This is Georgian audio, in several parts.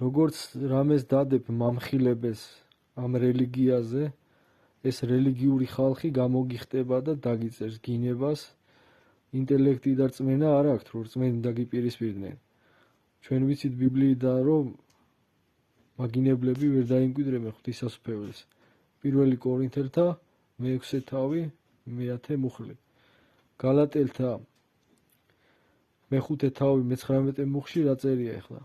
როგორც რამეს დადებ მამხილებას ამ რელიგიაზე, ეს რელიგიური ხალხი გამოგიხტება და დაგიწერს გინებას, ინტელექტი და რწმენა არ აქვთ, რომ რწმენი დაგიპირისპირდნენ. ჩვენ ვიცით ბიბლიიდან, რომ მაგინებლები ვერ დაიმკვიდრებენ ღვთისმსახურებას. 1 კორინთელთა მე-6 თავი მე-10 მუხლი. გალატელთა მე-5 თავი მე-19 მუხლში რა წერია ახლა?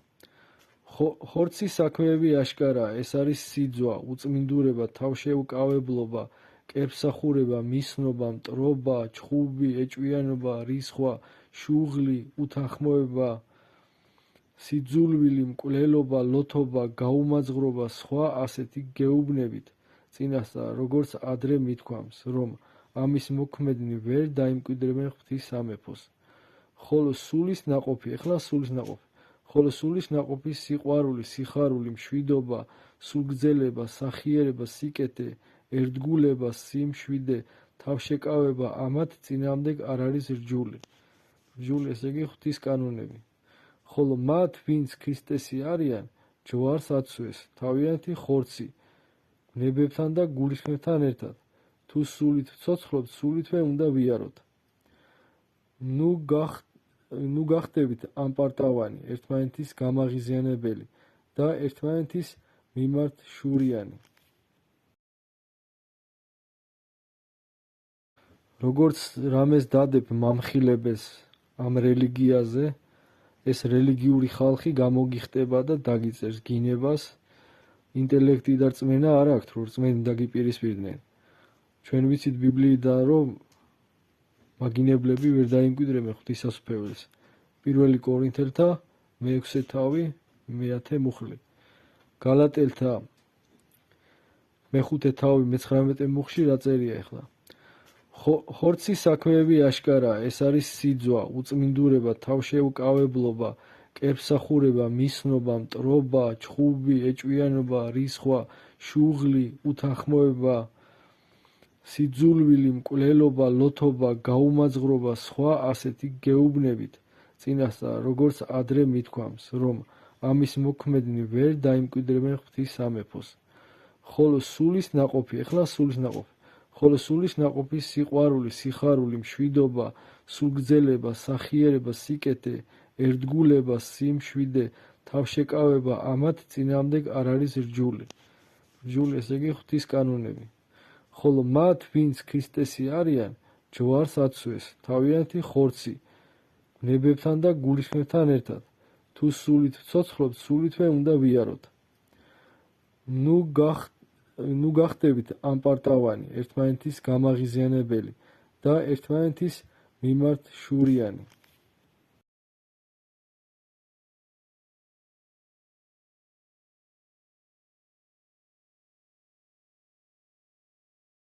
ხორცის საქმეები აშკარაა, ეს არის სიძვა, უწმინდურება, თავშეუკავებლობა, კერპსახურება, მისნობა, მტრობა, ჩხუბი, ეჭვიანობა, რისხვა, შუღლი, უთანხმოება, სიძულვილი, მკვლელობა, ლოთობა, გაუმაძღრობა, სხვა ასეთი გეუბნებით წინასწარ, როგორც ადრე მithქვამს, რომ ამის მოქმედნი ვერ დაიმკვიდრებენ ღვთის სამეფოს. ხოლო სულის ნაყოფი სიყვარული, სიხარული, მშვიდობა, სულგძელება, სახიერება, სიკეთე, ერთგულება, სიმშვიდე, თავშეკავება, ამათ წინააღმდეგ არ არის რჯული. რჯული, ესე იგი ღვთის კანონები. ხოლო მათ, ვინც ქრისტესი არიან, ჯვარს აცვეს, თავიანთი ხორცი, ნებებთან და გულისხმებთან ერთად. თუ სულით ვცოცხლობთ, სულითვე უნდა ვიაროთ. ნუ გახდებით ამპარტავანი, ერთმანეთის გამაღიზიანებელი და ერთმანეთის მიმართ შურიანი. როგორც რამეს დადებ მამხილებას ამ რელიგიაზე, ეს რელიგიური ხალხი გამოგიხტება და დაგიწერს გინებას, ინტელექტი და რწმენა არ აქვთ, რომ რწმენი დაგიპირისპირდნენ. ჩვენ ვიცით ბიბლიიდან, რომ მაგინებლები ვერ დაიმკვიდრებენ ღვთისმსახურებას. 1 კორინთელთა მე-6 თავი მე-10 მუხლი. გალატელთა მე-5 თავი მე-19 მუხლში რა წერია ახლა? ხორცის საქმეები აშკარაა, ეს არის სიძვა, უწმინდურება, თავშეუკავებლობა, კერპსახურება, მისნობა, მტრობა, ჩხუბი, ეჭვიანობა, რისხვა, შუღლი, უთანხმოება, სიძულვილი, მკვლელობა, ლოთობა, გაუმაძღრობა, სხვა ასეთი გეუბნებით წინასწარ, როგორც ადრე მithქვამს, რომ ამის მოქმედნი ვერ დაიმკვიდრებენ ღვთის სამეფოს. ხოლო სულის ნაყოფი სიყვარული, სიხარული, მშვიდობა, სულგძელება, სახიერება, სიკეთე, ერთგულება, სიმშვიდე, თავშეკავება, ამათ წინააღმდეგ არ არის რჯული. რჯული, ესე იგი ღვთის კანონები. ხოლო მათ, ვინც ქრისტესი არიან, ჯვარს აცვეს, თავიანთი ხორცი, ნებებთან და გულისხმებთან ერთად. თუ სულით ვცოცხლობთ, სულითვე უნდა ვიაროთ. ნუ გახდებით ამპარტავანი, ერთმანეთის გამაღიზიანებელი და ერთმანეთის მიმართ შურიანი.